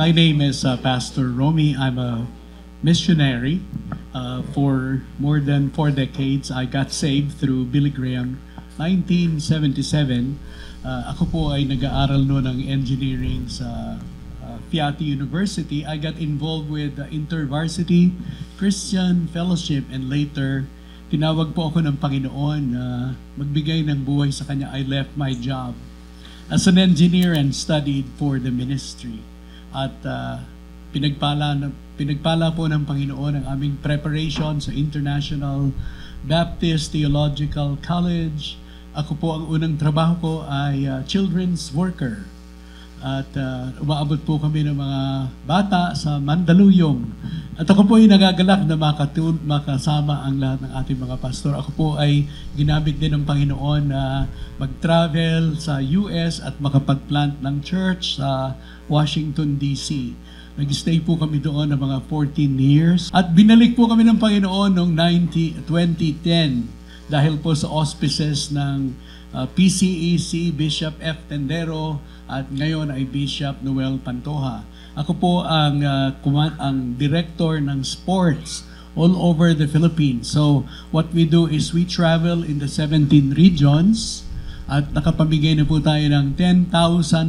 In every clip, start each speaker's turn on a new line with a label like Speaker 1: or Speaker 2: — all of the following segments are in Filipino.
Speaker 1: My name is Pastor Romy. I'm a missionary. For more than 4 decades, I got saved through Billy Graham. 1977, ako po ay nag-aaral noon ng engineering sa Fiat University. I got involved with the InterVarsity Christian Fellowship, and later, tinawag po ako ng Panginoon na magbigay ng buhay sa Kanya. I left my job as an engineer and studied for the ministry. At pinagpala po ng Panginoon ang aming preparation sa International Baptist Theological College. Ako po, ang unang trabaho ko ay children's worker. At umaabot po kami ng mga bata sa Mandaluyong. At ako po ay nagagalak na makasama ang lahat ng ating mga pastor. Ako po ay ginamit din ng Panginoon na mag-travel sa US at makapag-plant ng church sa Washington, D.C. Nag-stay po kami doon ng mga 14 years. At binalik po kami ng Panginoon noong 2010 dahil po sa auspices ng PCEC, Bishop F. Tendero, at ngayon ay Bishop Noel Pantoja. Ako po ang director ng sports all over the Philippines. So what we do is we travel in the 17 regions at nakapamigay na po tayo ng 10,000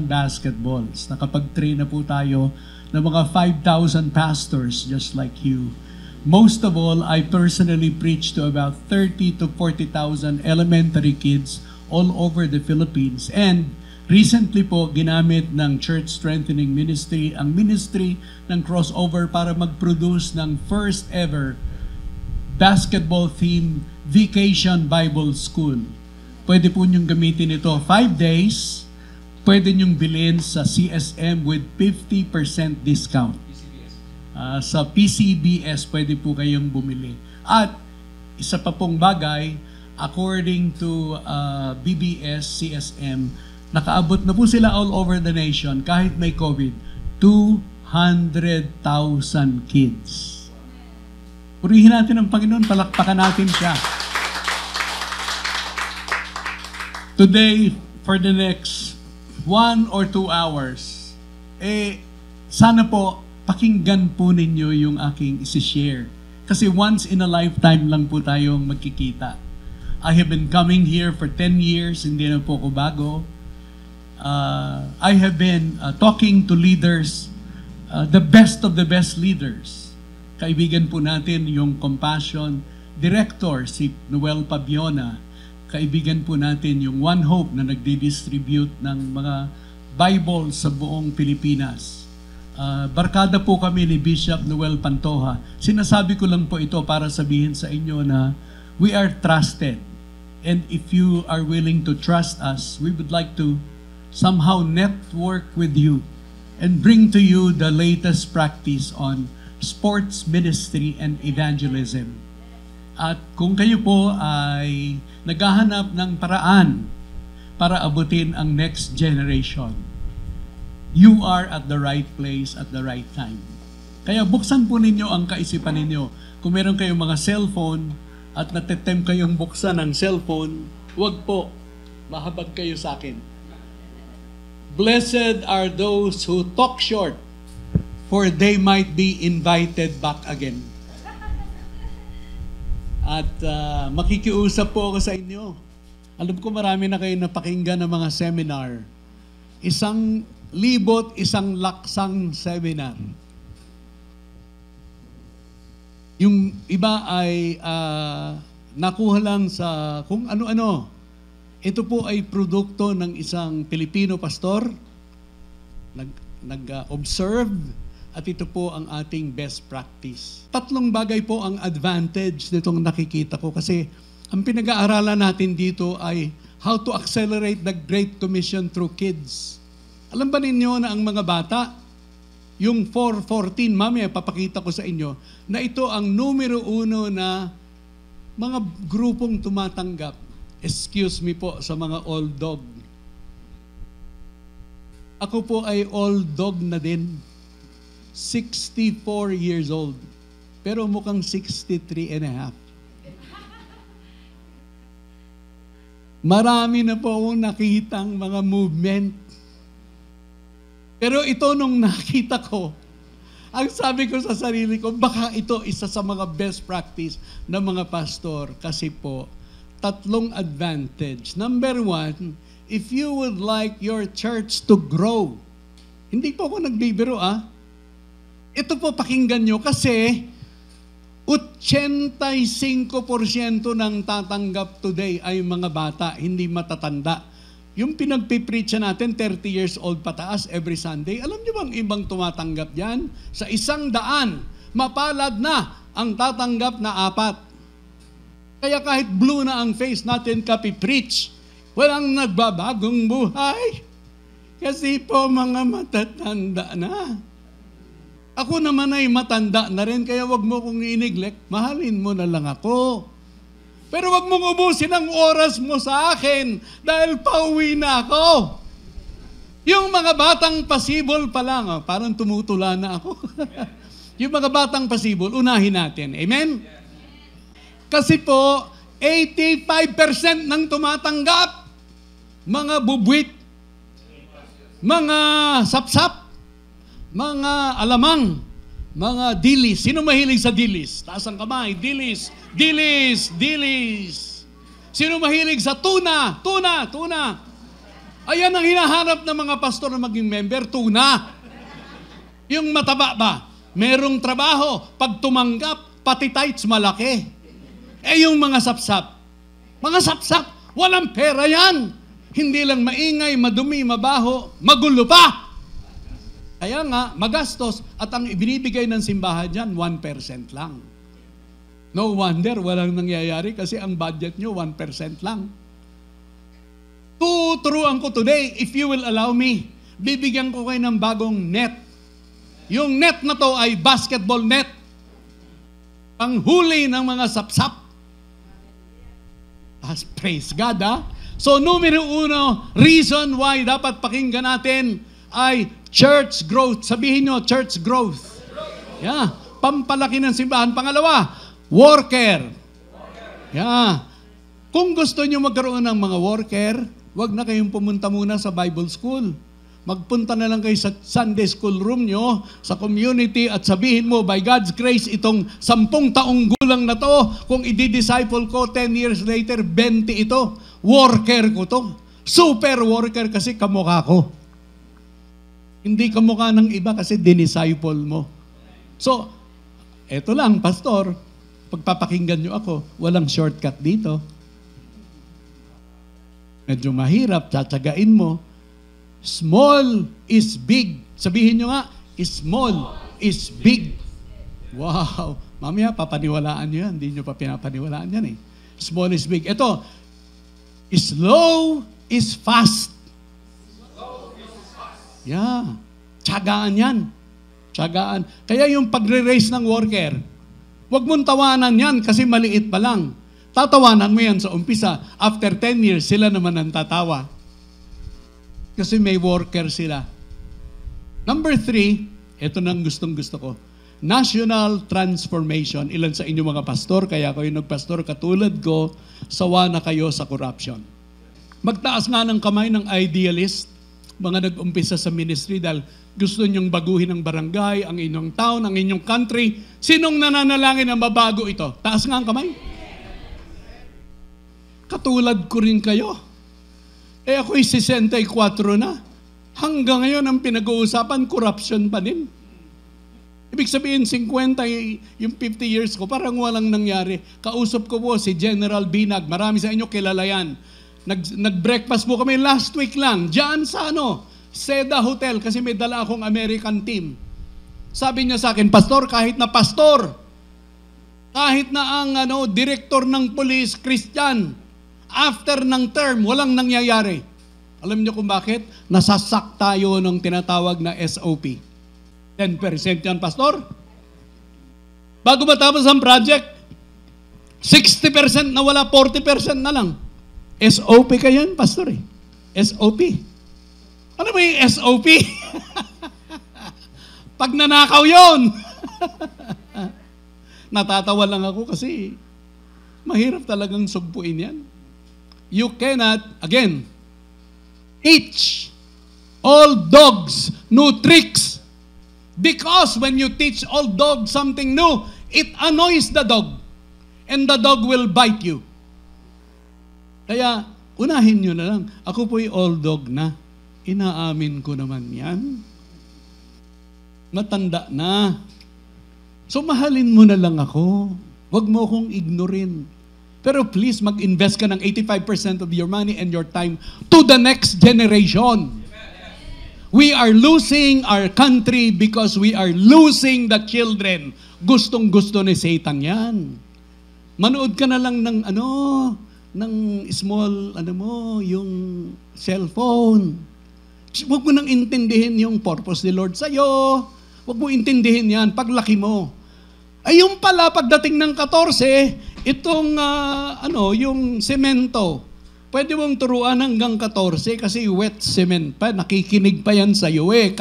Speaker 1: basketballs. Nakapag-train na po tayo ng mga 5,000 pastors just like you. Most of all, I personally preach to about 30 to 40,000 elementary kids all over the Philippines. And recently po, ginamit ng Church Strengthening Ministry ang ministry ng crossover para mag-produce ng first ever basketball-themed Vacation Bible School. Pwede po niyong gamitin ito 5 days. Pwede niyong bilhin sa CSM with 50% discount. Sa PCBS, pwede po kayong bumili. At isa pa pong bagay, according to BBS, CSM, nakaabot na po sila all over the nation, kahit may COVID, 200,000 kids. Purihin natin ang Panginoon, palakpakan natin siya. Today, for the next 1 or 2 hours, sana po, pakinggan po ninyo yung aking isi-share. Kasi once in a lifetime lang po tayong magkikita. I have been coming here for 10 years, hindi na po ako bago. I have been talking to leaders, the best of the best leaders. Kaibigan po natin yung Compassion Director, si Noel Pabiona. Kaibigan po natin yung One Hope na nagdi-distribute ng mga Bible sa buong Pilipinas. Barkada po kami ni Bishop Noel Pantoja. Sinasabi ko lang po ito para sabihin sa inyo na we are trusted. And if you are willing to trust us, we would like to somehow network with you and bring to you the latest practice on sports ministry and evangelism. At kung kayo po ay naghahanap ng paraan para abutin ang next generation, you are at the right place at the right time. Kaya buksan po ninyo ang kaisipan ninyo. Kung meron kayong mga cellphone at natitempt kayong buksan ang cellphone, wag po, mahabag kayo sa akin. Blessed are those who talk short, for they might be invited back again. At makikiusap po ako sa inyo. Alam ko marami na kayo napakinggan ng mga seminar. 1,100 seminar. Yung iba ay nakuha lang sa kung ano-ano. Ito po ay produkto ng isang Pilipino pastor, nag-observe, at ito po ang ating best practice. 3 bagay po ang advantage nitong nakikita ko kasi ang pinag-aaralan natin dito ay how to accelerate the Great Commission through kids. Alam ba ninyo na ang mga bata, yung 4:14, mamaya papakita ko sa inyo, na ito ang numero 1 na mga grupong tumatanggap. Excuse me po sa mga old dog. Ako po ay old dog na din. 64 years old. Pero mukhang 63 and a half. Marami na po akong nakitang mga movement. Pero ito nung nakita ko, ang sabi ko sa sarili ko, baka ito isa sa mga best practice ng mga pastor. Kasi po, tatlong advantage. Number one, if you would like your church to grow. Hindi po ako nagbibiro Ito po pakinggan nyo kasi 85% ng tatanggap today ay mga bata, hindi matatanda. Yung pinagpipreach natin, 30 years old pataas every Sunday, alam niyo bang ibang tumatanggap yan? Sa 100, mapalad na ang tatanggap na 4. Kaya kahit blue na ang face natin kapipreach, walang nagbabagong buhay. Kasi po mga matatanda na. Ako naman ay matanda na rin, kaya wag mo kong i-neglect, mahalin mo na lang ako. Pero wag mong ubusin ang oras mo sa akin dahil pauwi na ako. Yung mga batang pasibol pa lang, parang tumutula na ako. Yung mga batang pasibol, unahin natin. Amen? Kasi po, 85% ng tumatanggap, mga bubwit, mga sapsap, mga alamang, mga dilis. Sino mahilig sa dilis? Taas ang kamay. Dilis. Dilis. Dilis. Sino mahilig sa tuna? Tuna. Tuna. Ayan ang hinahanap ng mga pastor na maging member. Tuna. Yung mataba ba? Merong trabaho. Pag tumanggap, pati tights malaki. Yung mga sapsap. Mga sapsap, walang pera yan. Hindi lang maingay, madumi, mabaho, magulo pa. Kaya nga, magastos at ang ibinibigay ng simbahan dyan, 1% lang. No wonder, walang nangyayari kasi ang budget nyo, 1% lang. Tuturuan ko today, if you will allow me, bibigyan ko kayo ng bagong net. Yung net na to ay basketball net. Panghuli ng mga sapsap. Praise God, So, numero 1, reason why dapat pakinggan natin ay church growth. Sabihin nyo, church growth. Yeah. Pampalaki ng simbahan. Pangalawa, worker. Yeah. Kung gusto nyo magkaroon ng mga worker, wag na kayong pumunta muna sa Bible school. Magpunta na lang kayo sa Sunday school room nyo, sa community, at sabihin mo, by God's grace, itong 10 taong gulang na to, kung i-disciple ko, 10 years later, 20 ito. Worker ko to. Super worker kasi kamukha ko. Hindi kamukha ng iba kasi dinisciple mo. So, eto lang, pastor, pagpapakinggan nyo ako, walang shortcut dito. Medyo mahirap, tsatsagain mo. Small is big. Sabihin nyo nga, small is big. Wow. Mamaya, papaniwalaan nyo yan. Hindi nyo pa pinapaniwalaan yan Small is big. Ito, slow is fast. Yeah. Tiyagaan yan. Tiyagaan. Kaya yung pagre-raise ng worker, wag mong tawanan yan kasi maliit pa lang. Tatawanan mo yan sa umpisa. After 10 years, sila naman ang tatawa. Kasi may worker sila. Number 3, ito nang gustong-gusto ko. National transformation. Ilan sa inyo mga pastor, kaya kayo nagpastor katulad ko, sawa na kayo sa corruption. Magtaas nga ng kamay ng idealist, mga nag-umpisa sa ministry dahil gusto nyong baguhin ang barangay, ang inyong town, ang inyong country. Sinong nananalangin na mabago ito? Taas nga ang kamay. Katulad ko rin kayo. Ako'y 64 na. Hanggang ngayon ang pinag-uusapan, corruption pa din. Ibig sabihin, 50, yung 50 years ko, parang walang nangyari. Kausap ko po si General Binag. Marami sa inyo kilala yan. Nag-breakfast po kami last week lang. Diyan sa Seda Hotel, kasi may dala akong American team. Sabi niya sa akin, pastor, kahit na ang direktor ng police, Christian, after ng term, walang nangyayari. Alam niyo kung bakit? Nasasak tayo ng tinatawag na SOP. 10% yan, pastor. Bago matapos ang project, 60% na wala, 40% na lang. SOP kayo yan, pastor SOP. Ano ba yung SOP? Pag nanakaw yun. Natatawa lang ako kasi mahirap talagang sugpuin yan. You cannot, again, teach Old dogs, new tricks. Because when you teach old dog something new, it annoys the dog. And the dog will bite you. Kaya, unahin nyo na lang. Ako po'y old dog na. Inaamin ko naman yan. Matanda na. So, mahalin mo na lang ako. Huwag mo akong ignorin. Pero please, mag-invest ka ng 85% of your money and your time to the next generation. We are losing our country because we are losing the children. Gustong-gusto ni Satan yan. Manood ka na lang ng ng small, yung cellphone. Huwag mo nang intindihin yung purpose ni Lord sa'yo. Huwag mo intindihin yan paglaki mo. Ay, yung pala, pagdating ng 14, itong, yung semento, pwede mong turuan hanggang 14 kasi wet cement pa, nakikinig pa yan sa'yo 14.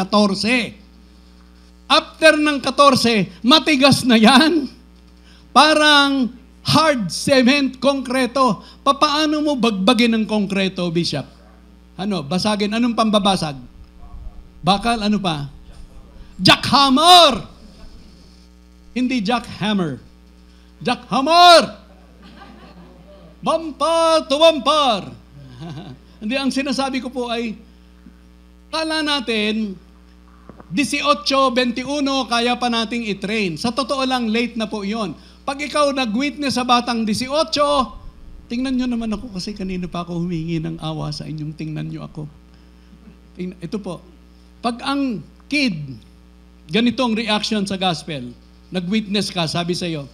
Speaker 1: After ng 14, matigas na yan. Parang hard cement, konkreto. Papaano mo bagbagin ng konkreto, Bishop? Basagin? Anong pambabasag? Bakal? Ano pa? Jackhammer! Hindi jackhammer. Jackhammer! Bumper to bumper! Hindi, ang sinasabi ko po ay, kala natin, 18, 21, kaya pa nating i-train. Sa totoo lang, late na po yon. Pag ikaw nag-witness sa batang 18, tingnan nyo naman ako kasi kanina pa ako humingi ng awa sa inyong tingnan nyo ako. Ito po. Pag ang kid, ganitong reaction sa gospel, nag-witness ka, sabi sa'yo,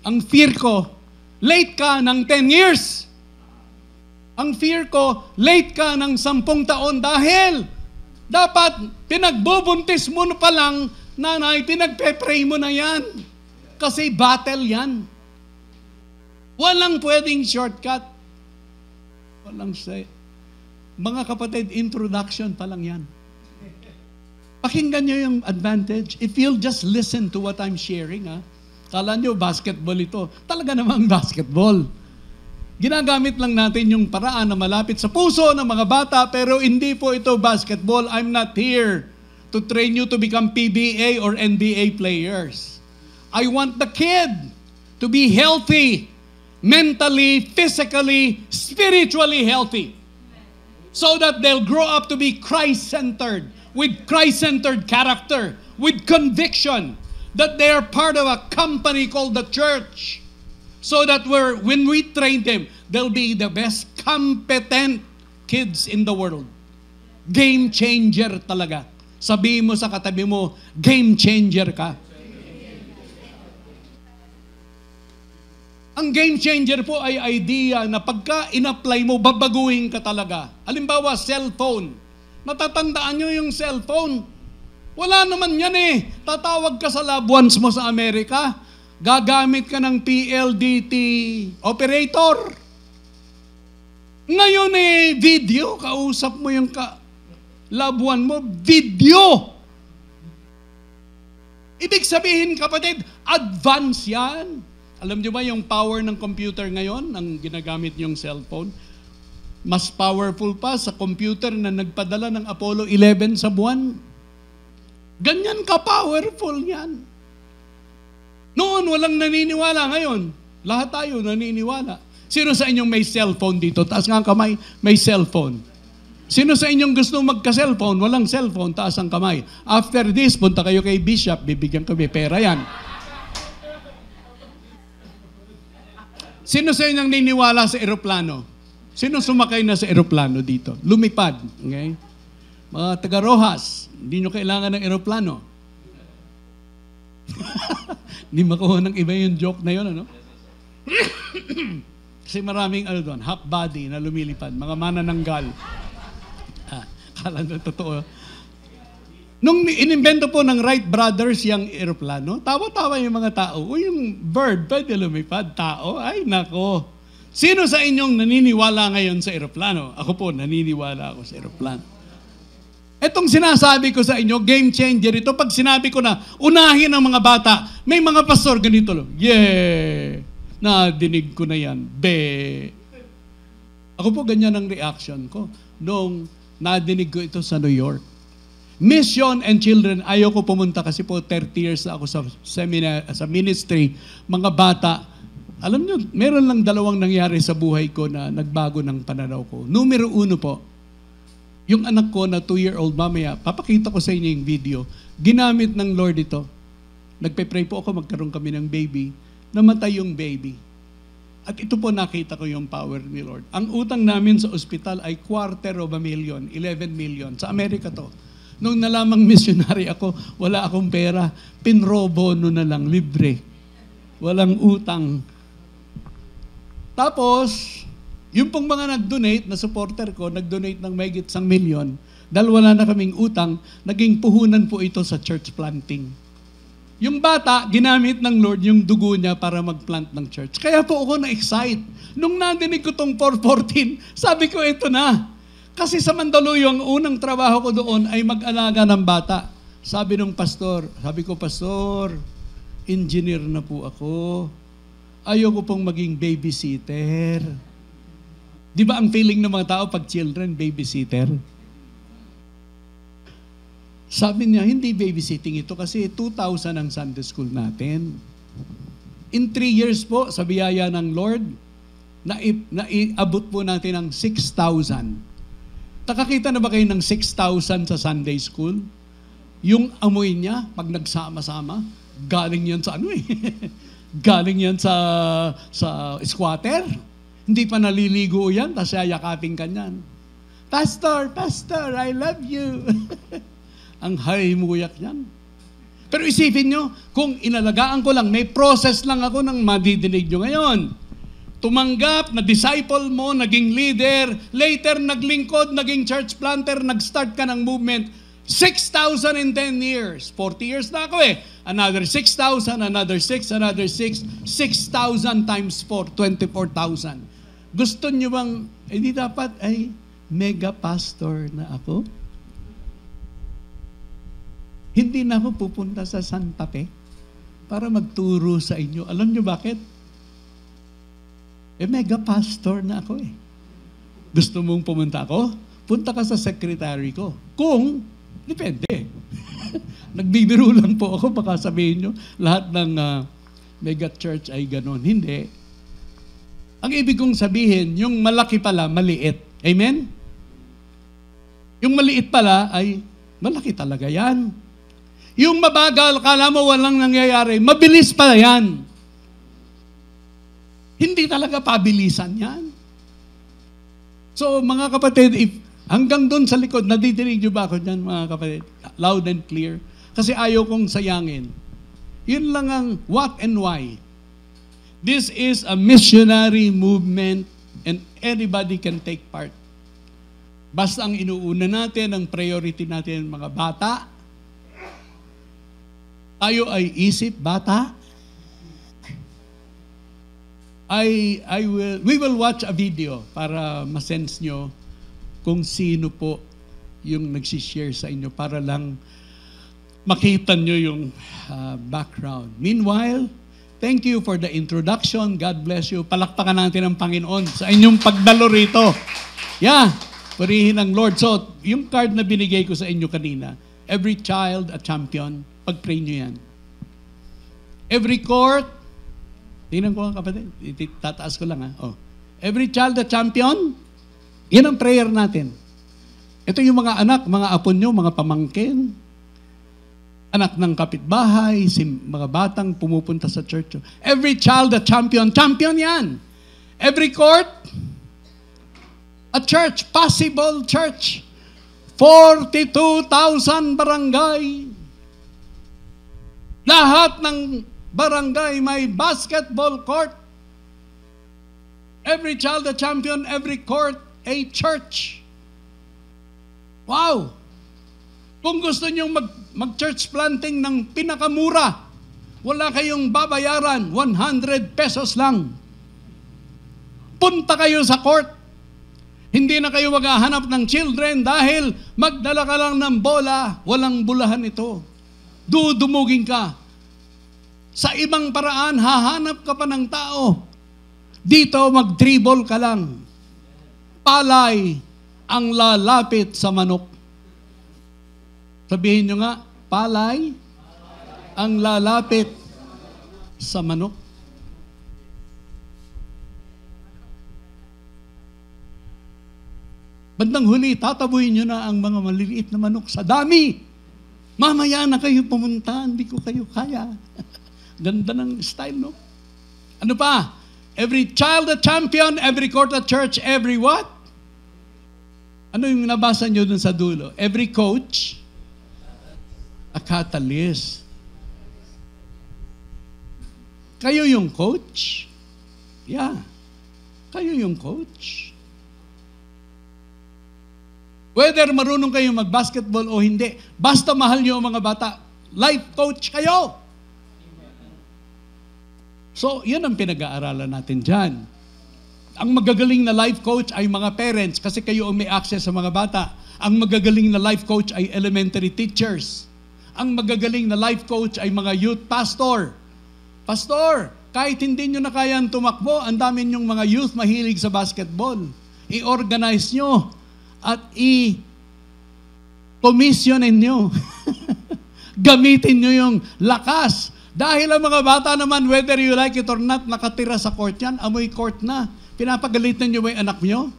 Speaker 1: ang fear ko, late ka ng 10 years. Ang fear ko, late ka ng 10 taon dahil dapat pinagbubuntis mo pa lang, nanay, pinagpe-pray mo na yan. Kasi battle yan. Walang pwedeng shortcut. Walang say. Mga kapatid, introduction pa lang yan. Pakinggan nyo yung advantage. If you'll just listen to what I'm sharing, kala nyo basketball ito. Talaga namang basketball. Ginagamit lang natin yung paraan na malapit sa puso ng mga bata, pero hindi po ito basketball. I'm not here to train you to become PBA or NBA players. I want the kid to be healthy, mentally, physically, spiritually healthy, so that they'll grow up to be Christ-centered, with Christ-centered character, with conviction that they are part of a company called the church. So that when we train them, they'll be the best competent kids in the world. Game changer talaga. Sabihin mo sa katabi mo, game changer ka. Ang game changer po ay idea na pagka in-apply mo, babaguhin ka talaga. Halimbawa, cellphone. Natatandaan nyo yung cellphone. Wala naman yan Tatawag ka sa loved ones mo sa Amerika. Gagamit ka ng PLDT operator. Ngayon video, kausap mo yung loved one mo, video. Ibig sabihin, kapatid, advance yan. Alam niyo ba yung power ng computer ngayon, ang ginagamit yung cellphone? Mas powerful pa sa computer na nagpadala ng Apollo 11 sa buwan. Ganyan ka-powerful yan. Noon, walang naniniwala. Ngayon, lahat tayo naniniwala. Sino sa inyong may cellphone dito? Taas nga ang kamay, may cellphone. Sino sa inyong gusto magka-cellphone? Walang cellphone, taas ang kamay. After this, punta kayo kay Bishop, bibigyan kami pera yan. Sino sa inyong niniwala sa eroplano? Sino sumakay na sa eroplano dito? Lumipad. Okay? Mga taga-Rojas, hindi nyo kailangan ng eroplano. Hindi makuha ng iba yung joke na yun, Kasi maraming doon, half body na lumilipad, mga manananggal. Kala na totoo. Nung inimbento po ng Wright Brothers yung eroplano, tawa-tawa yung mga tao. O yung bird, pwede lumipad, tao, ay nako. Sino sa inyong naniniwala ngayon sa eroplano? Ako po, naniniwala ako sa eroplano. Etong sinasabi ko sa inyo, game changer ito. Pag sinabi ko na, unahin ang mga bata, may mga pastor ganito lang, nadinig ko na yan, Ako po ganyan ang reaction ko nung nadinig ko ito sa New York. Mission and children, ayaw ko pumunta kasi po 30 years na ako sa seminar, sa ministry, mga bata. Alam nyo, meron lang dalawang nangyari sa buhay ko na nagbago ng pananaw ko. Numero 1 po, yung anak ko na 2-year-old, mamaya, papakita ko sa inyo yung video, ginamit ng Lord ito. Nagpe-pray po ako, magkaroon kami ng baby, namatay yung baby. At ito po nakita ko yung power ni Lord. Ang utang namin sa ospital ay $250,000, 11 million. Sa Amerika to. Nung nalamang missionary ako, wala akong pera. Pinrobono na lang, libre. Walang utang. Tapos, yung pong mga nag-donate na supporter ko, nag-donate ng mahigit 1 million, dahil wala na kaming utang, naging puhunan po ito sa church planting. Yung bata, ginamit ng Lord yung dugo niya para mag-plant ng church. Kaya po ako na-excite. Nung nadinig ko tong 414, sabi ko, ito na. Kasi sa Mandaluyong, unang trabaho ko doon ay mag-alaga ng bata. Sabi ng pastor, Pastor, engineer na po ako. Ayoko pong maging babysitter. Di ba ang feeling ng mga tao pag children, babysitter? Sabi niya, hindi babysitting ito kasi 2,000 ang Sunday school natin. In 3 years po, sa biyaya ng Lord, naiabot po natin ang 6,000. Nakakita na ba kayo ng 6,000 sa Sunday school? Yung amoy niya, pag nagsama-sama, galing yan sa galing yan sa squatter. Hindi pa naliligo yan, tapos yayakapin ka niyan. Pastor, I love you. Ang halimuyak niyan. Pero isipin nyo, kung inalagaan ko lang, may process lang ako ng madidinig nyo ngayon. Tumanggap, na-disciple mo, naging leader, later naglingkod, naging church planter, nag-start ka ng movement. 6,000 in 10 years. 40 years na ako eh. Another 6,000, another 6, another 6. 6,000 times 4, 24,000. Gusto nyo bang, di dapat ay mega pastor na ako? Hindi na ako pupunta sa Santa Fe para magturo sa inyo. Alam nyo bakit? Mega pastor na ako eh. Gusto mong pumunta ako? Punta ka sa secretary ko. Kung, depende. Nagbibiro lang po ako, baka sabihin nyo, lahat ng mega church ay ganon. Hindi. Ang ibig kong sabihin, yung malaki pala, maliit. Amen? Yung maliit pala ay malaki talaga yan. Yung mabagal, kala mo walang nangyayari, mabilis pala yan. Hindi talaga pabilisan yan. So mga kapatid, hanggang doon sa likod, nadidinig nyo ba ako dyan mga kapatid? Loud and clear. Kasi ayaw kong sayangin. Yun lang ang what and why. This is a missionary movement and anybody can take part. Basta ang inuuna natin, ang priority natin mga bata, tayo ay isip, bata. We will watch a video para masense nyo kung sino po yung nagsishare sa inyo para lang makita nyo yung background. Meanwhile, thank you for the introduction. God bless you. Palakpakan natin ang Panginoon sa inyong pagdalo rito. Yeah, purihin ang Lord. So, yung card na binigay ko sa inyo kanina, every child a champion. Pag-pray nyo yan. Every court, tingnan ko nga kapatid, tataas ko lang ha. Oh. Every child a champion, yan ang prayer natin. Ito yung mga anak, mga apo nyo, mga pamangkin, anak ng kapitbahay, mga batang pumupunta sa church. Every child a champion, champion yan. Every court, a church, possible church. 42,000 barangay. Lahat ng barangay may basketball court. Every child a champion, every court a church. Wow! Kung gusto nyo mag-church planting ng pinakamura, wala kayong babayaran, 100 pesos lang. Punta kayo sa court. Hindi na kayo maghahanap ng children dahil magdala ka lang ng bola, walang bulahan ito. Dudumugin ka. Sa ibang paraan, hahanap ka pa ng tao. Dito, mag-dribble ka lang. palay ang lalapit sa manok. Sabihin nyo nga, palay ang lalapit sa manok. Bandang huli, tatabuhin nyo na ang mga maliliit na manok sa dami. Mamaya na kayo pumunta, hindi ko kayo kaya. Ganda ng style, no? Ano pa? Every child a champion, every court a church, every what? Ano yung nabasa nyo dun sa dulo? Every coach, a catalyst. Kayo yung coach? Yeah. Kayo yung coach. Whether marunong kayo mag-basketball o hindi, basta mahal nyo ang mga bata, life coach kayo. So, yan ang pinag-aaralan natin dyan. Ang magagaling na life coach ay mga parents kasi kayo ang may access sa mga bata. Ang magagaling na life coach ay elementary teachers. Ang magagaling na life coach ay mga youth pastor. Pastor, kahit hindi nyo na kayang tumakbo, ang dami nyong mga youth mahilig sa basketball. I-organize nyo at i-commissionin nyo. Gamitin nyo yung lakas. Dahil ang mga bata naman, whether you like it or not, nakatira sa court yan, amoy court na. Pinapagalitan nyo ba yung anak nyo?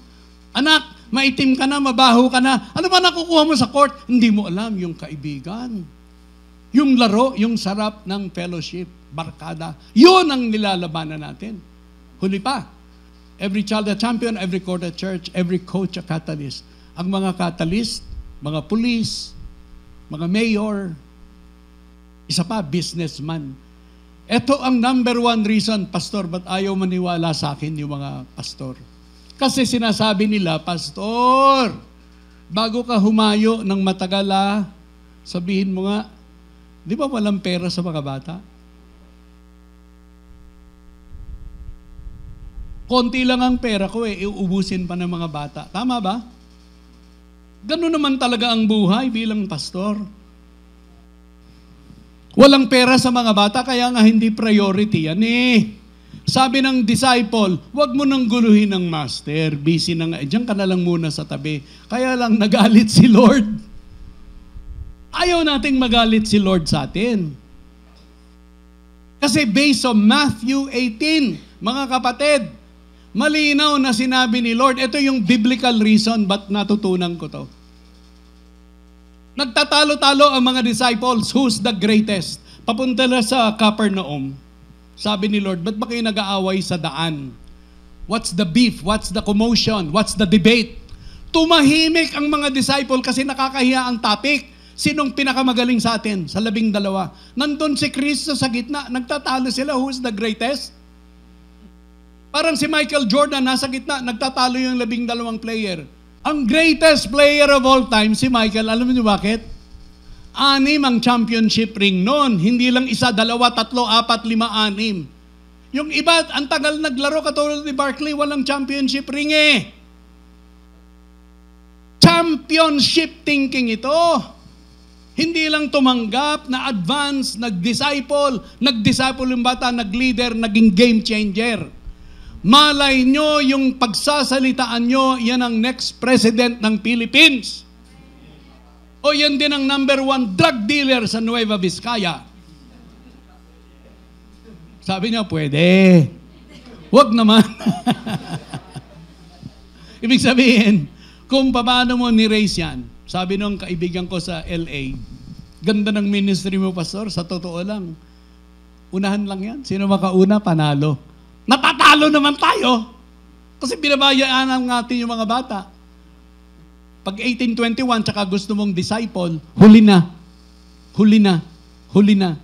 Speaker 1: Anak, maitim ka na, mabaho ka na. Ano ba nakukuha mo sa court? Hindi mo alam yung kaibigan. Yung laro, yung sarap ng fellowship, barkada. Yun ang nilalabanan natin. Huli pa, every child a champion, every court a church, every coach a catalyst. Ang mga catalyst, mga police, mga mayor, isa pa, businessman. Ito ang number one reason, Pastor, ba't ayaw maniwala sa akin yung mga pastor? Kasi sinasabi nila, Pastor, bago ka humayo ng matagal, sabihin mo nga, di ba walang pera sa mga bata? Konti lang ang pera ko iuubusin pa ng mga bata. Tama ba? Ganun naman talaga ang buhay bilang pastor. Walang pera sa mga bata, kaya nga hindi priority yan Sabi ng disciple, wag mo nang guluhin ng master. Busy na nga. Diyan ka na lang muna sa tabi. Kaya lang nagalit si Lord. Ayaw nating magalit si Lord sa atin. Kasi based on Matthew 18, mga kapatid, malinaw na sinabi ni Lord, ito yung biblical reason ba't natutunan ko to. Nagtatalo-talo ang mga disciples, who's the greatest? Papunta na sa Capernaum. Sabi ni Lord, ba't ba kayo nag-aaway sa daan? What's the beef? What's the commotion? What's the debate? Tumahimik ang mga disciple kasi nakakahiya ang topic. Sinong pinakamagaling sa atin? Sa 12. Nandun si Kristo sa gitna. Nagtatalo sila, who's the greatest? Parang si Michael Jordan nasa gitna, nagtatalo yung 12 player. Ang greatest player of all time, si Michael, alam niyo bakit? 6 ang championship ring noon. Hindi lang 1, 2, 3, 4, 5, 6. Yung iba, ang tagal naglaro katulad ni Barkley, walang championship ring Championship thinking ito. Hindi lang tumanggap, na-advance, nag-disciple yung bata, nag-leader, naging game changer. Malay nyo yung pagsasalitaan nyo, yan ang next president ng Philippines. O yan din ang number 1 drug dealer sa Nueva Vizcaya. Sabi niya, pwede. Huwag naman. Ibig sabihin, kung paano mo ni-raise yan, sabi nung kaibigan ko sa LA, ganda ng ministry mo, Pastor, sa totoo lang. Unahan lang yan. Sino makauna, panalo. Natatalo naman tayo. Kasi binabayaan natin yung mga bata. Pag 1821, tsaka gusto mong disciple, huli na. Huli na. Huli na.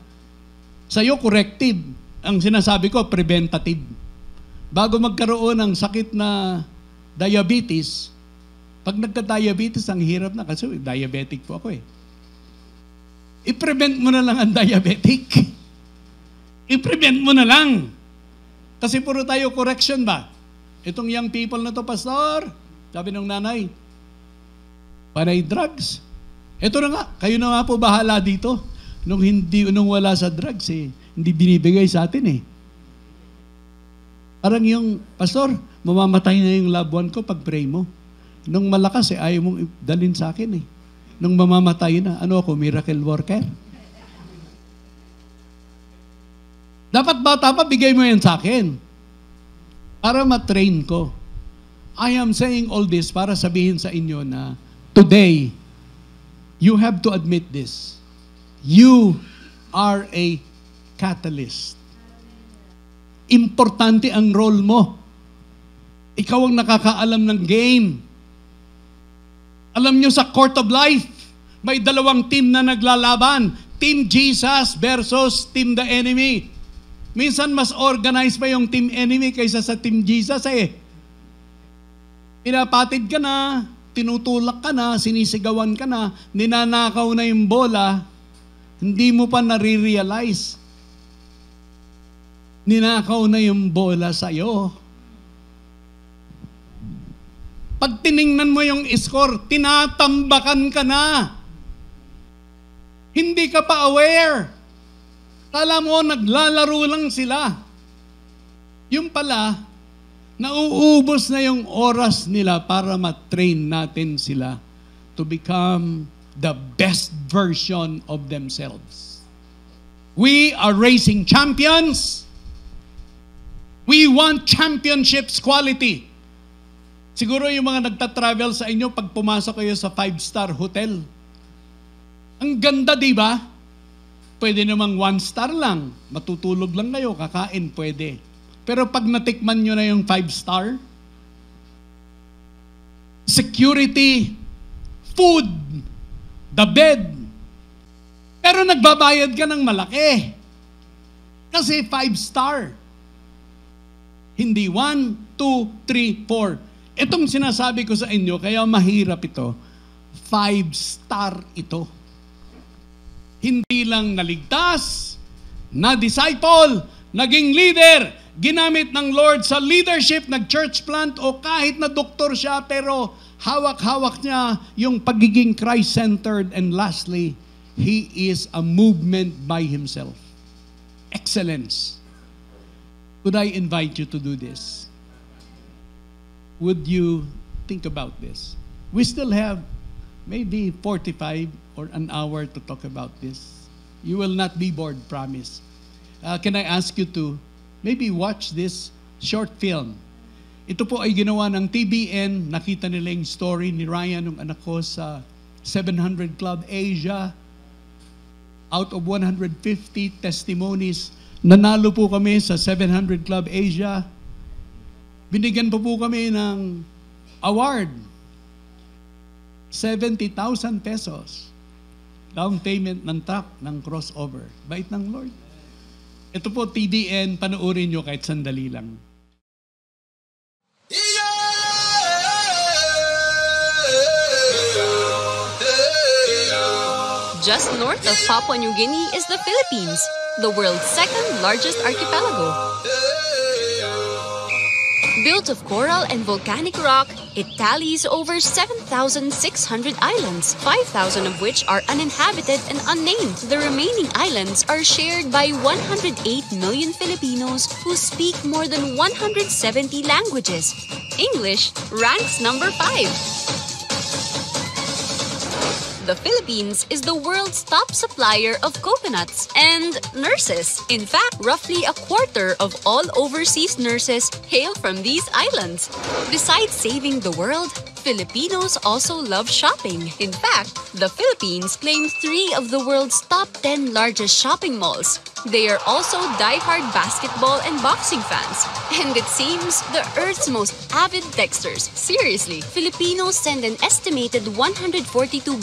Speaker 1: Sa'yo, corrective. Ang sinasabi ko, preventative. Bago magkaroon ng sakit na diabetes, pag nagka-diabetes, ang hirap na. Kasi diabetic po ako I-prevent mo na lang ang diabetic. I-prevent mo na lang. Kasi puro tayo correction ba? Itong young people na to, Pastor, sabi ng nanay, panay drugs. Ito na nga, kayo na nga po bahala dito. Nung wala sa drugs hindi binibigay sa atin Parang yung, Pastor, mamamatay na yung loved one ko pag pray mo. Nung malakas, ayaw mong dalhin sa akin eh. Nung mamamatay na, ano ako, miracle worker? Dapat bata pa, bigay mo yan sa akin. Para matrain ko. I am saying all this para sabihin sa inyo na today, you have to admit this. You are a catalyst. Importante ang role mo. Ikaw ang nakakaalam ng game. Alam nyo sa court of life, may dalawang team na naglalaban. Team Jesus versus Team the Enemy. Minsan mas organized pa yung Team Enemy kaysa sa Team Jesus eh. Pinapatid ka na, tinutulak ka na, sinisigawan ka na, ninanakaw na yung bola, hindi mo pa nare-realize. Ninakaw na yung bola sa'yo. Pag tiningnan mo yung score, tinatambakan ka na. Hindi ka pa aware. Kala mo, naglalaro lang sila. Yung pala, nauubos na yung oras nila para matrain natin sila to become the best version of themselves. We are raising champions. We want championships quality. Siguro yung mga nagta-travel sa inyo, pag pumasok kayo sa 5-star hotel, ang ganda, di ba? Pwede namang 1-star lang. Matutulog lang kayo, kakain, pwede. Pero pag natikman nyo na yung 5-star, security, food, the bed, pero nagbabayad ka ng malaki. Kasi 5-star. Hindi 1, 2, 3, 4. Itong sinasabi ko sa inyo, kaya mahirap ito, 5-star ito. Hindi lang naligtas, na-disciple, naging leader, ginamit ng Lord sa leadership, nag-church plant, o kahit na doktor siya, pero hawak-hawak niya yung pagiging Christ-centered. And lastly, he is a movement by himself. Excellence. Could I invite you to do this? Would you think about this? We still have maybe 45 or an hour to talk about this. You will not be bored, promise. Can I ask you to maybe watch this short film? Ito po ay ginawa ng TBN. Nakita nila yung story ni Ryan, ng anak ko, sa 700 Club Asia. Out of 150 testimonies, nanalo po kami sa 700 Club Asia. Binigyan po kami ng award. 70,000 pesos. Down payment ng truck, ng crossover. Bait ng Lord. Ito po, TDN, panoorin nyo kahit sandali lang.
Speaker 2: Just north of Papua New Guinea is the Philippines, the world's second largest archipelago. Built of coral and volcanic rock, it tallies over 7,600 islands, 5,000 of which are uninhabited and unnamed. The remaining islands are shared by 108 million Filipinos who speak more than 170 languages. English ranks number 5. The Philippines is the world's top supplier of coconuts and nurses. In fact, roughly a quarter of all overseas nurses hail from these islands. Besides saving the world, Filipinos also love shopping. In fact, the Philippines claims 3 of the world's top 10 largest shopping malls. They are also die-hard basketball and boxing fans. And it seems the Earth's most avid texters. Seriously, Filipinos send an estimated 142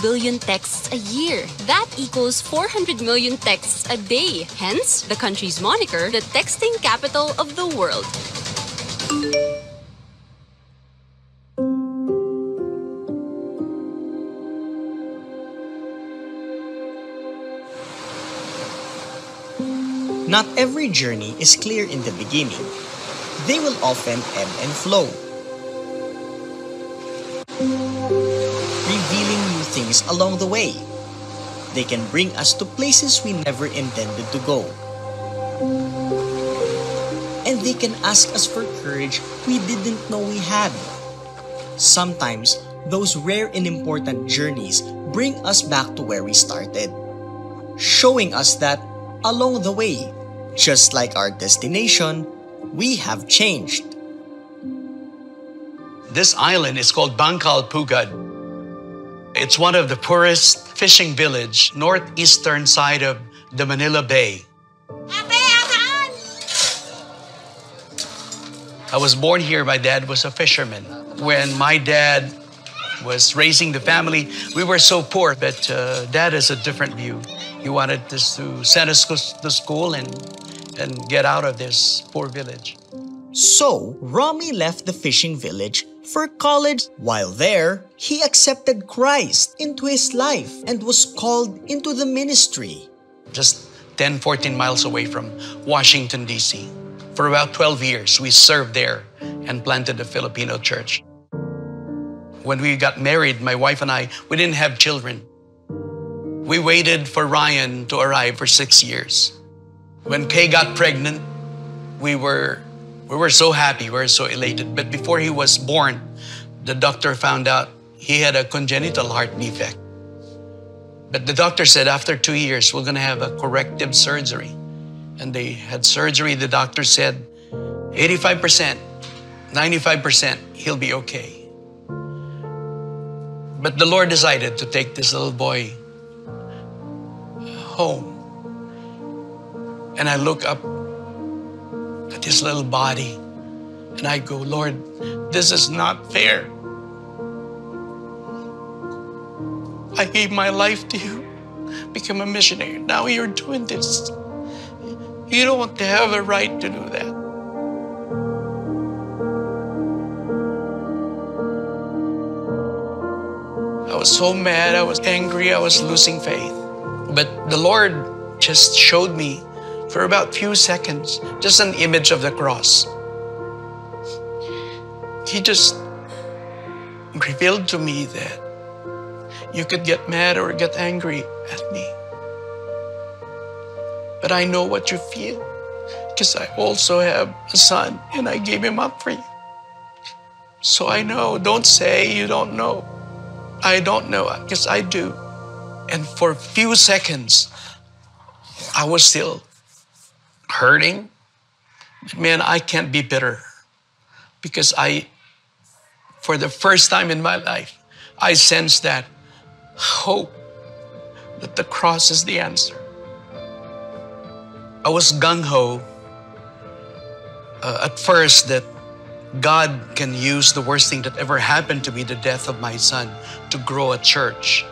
Speaker 2: billion texts a year. That equals 400 million texts a day. Hence, the country's moniker, the texting capital of the world.
Speaker 3: Not every journey is clear in the beginning. They will often ebb and flow, revealing new things along the way. They can bring us to places we never intended to go. and they can ask us for courage we didn't know we had. Sometimes, those rare and important journeys bring us back to where we started, showing us that along the way, just like our destination, we have changed.
Speaker 4: This island is called Bangkal Pugad. It's one of the poorest fishing village northeastern side of the Manila Bay. I was born here. My dad was a fisherman. When my dad was raising the family, we were so poor, but Dad has a different view. He wanted us to send us to school and get out of this poor village.
Speaker 3: So, Romy left the fishing village for college. While there, he accepted Christ into his life and was called into the ministry.
Speaker 4: Just 10, 14 miles away from Washington, D.C. For about 12 years, we served there and planted a Filipino church. When we got married, my wife and I, we didn't have children. We waited for Ryan to arrive for 6 years. When Kay got pregnant, we were so happy, we were so elated. But before he was born, the doctor found out he had a congenital heart defect. But the doctor said after 2 years, we're gonna have a corrective surgery. And they had surgery. The doctor said 85%, 95%, he'll be okay. But the Lord decided to take this little boy home. And I look up at his little body and I go, Lord, this is not fair. I gave my life to you, become a missionary. Now you're doing this. You don't have a right to do that. I was so mad, I was angry, I was losing faith. But the Lord just showed me for about few seconds, just an image of the cross. He just revealed to me that you could get mad or get angry at me. But I know what you feel because I also have a son and I gave him up for you. So I know, don't say you don't know. I don't know because I do. And for a few seconds, I was still hurting. Man, I can't be bitter because for the first time in my life, I sensed that hope that the cross is the answer. I was gung-ho at first that God can use the worst thing that ever happened to me, the death of my son, to grow a church.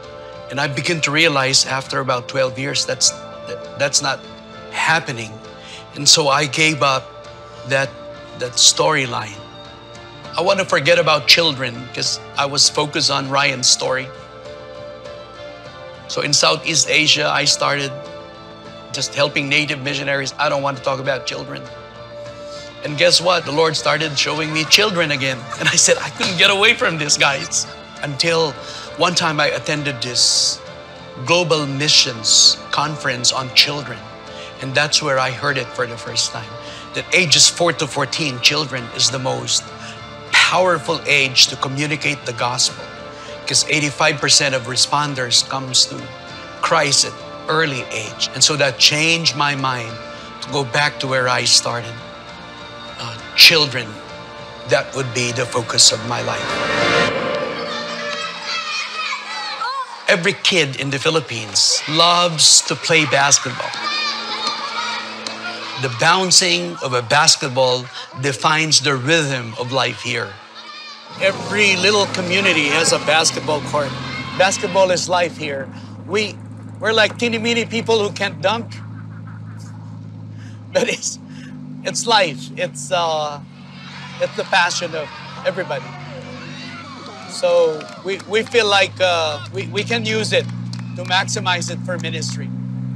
Speaker 4: And I began to realize after about 12 years that's not happening. And so I gave up that storyline. I want to forget about children because I was focused on Ryan's story. So in Southeast Asia, I started just helping native missionaries. I don't want to talk about children. And guess what? The Lord started showing me children again. And I said, I couldn't get away from this, guys. Until one time I attended this global missions conference on children. And that's where I heard it for the first time. That ages 4 to 14, children is the most powerful age to communicate the gospel. Because 85% of responders comes to Christ at early age. And so that changed my mind to go back to where I started. Children, that would be the focus of my life. Every kid in the Philippines loves to play basketball. The bouncing of a basketball defines the rhythm of life here. Every little community has a basketball court. Basketball is life here. We're like teeny-meeny people who can't dunk. But it's life. It's the passion of everybody. So we feel like we can use it to maximize it for ministry.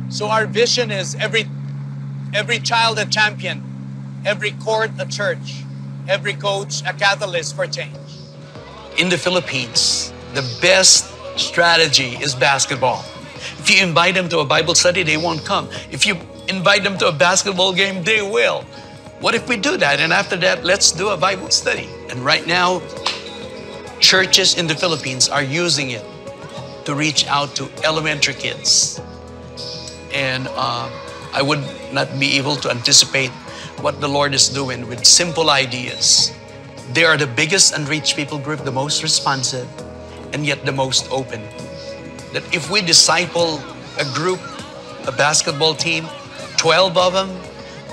Speaker 4: So our vision is every child a champion, every court a church, every coach a catalyst for change. In the Philippines, the best strategy is basketball. If you invite them to a Bible study, they won't come. If you invite them to a basketball game, they will. What if we do that? And after that, let's do a Bible study. And right now, churches in the Philippines are using it to reach out to elementary kids. And I would not be able to anticipate what the Lord is doing with simple ideas. They are the biggest unreached people group, the most responsive, and yet the most open. That if we disciple a group, a basketball team, 12 of them,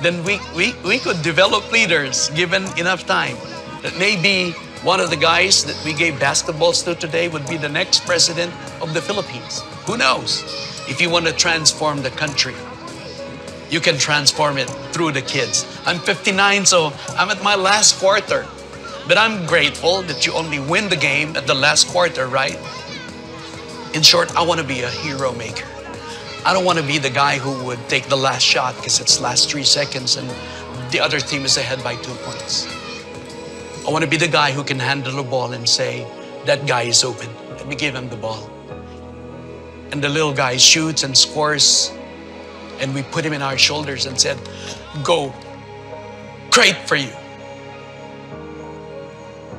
Speaker 4: then we could develop leaders given enough time. That maybe one of the guys that we gave basketballs to today would be the next president of the Philippines. Who knows? If you want to transform the country, you can transform it through the kids. I'm 59, so I'm at my last quarter. But I'm grateful that you only win the game at the last quarter, right? In short, I want to be a hero maker. I don't want to be the guy who would take the last shot because it's last 3 seconds and the other team is ahead by 2 points. I want to be the guy who can handle the ball and say, that guy is open. Let me give him the ball. And the little guy shoots and scores, and we put him in our shoulders and said, go, great for you.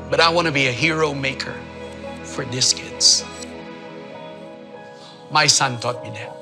Speaker 4: But I want to be a hero maker for these kids. My son taught me that.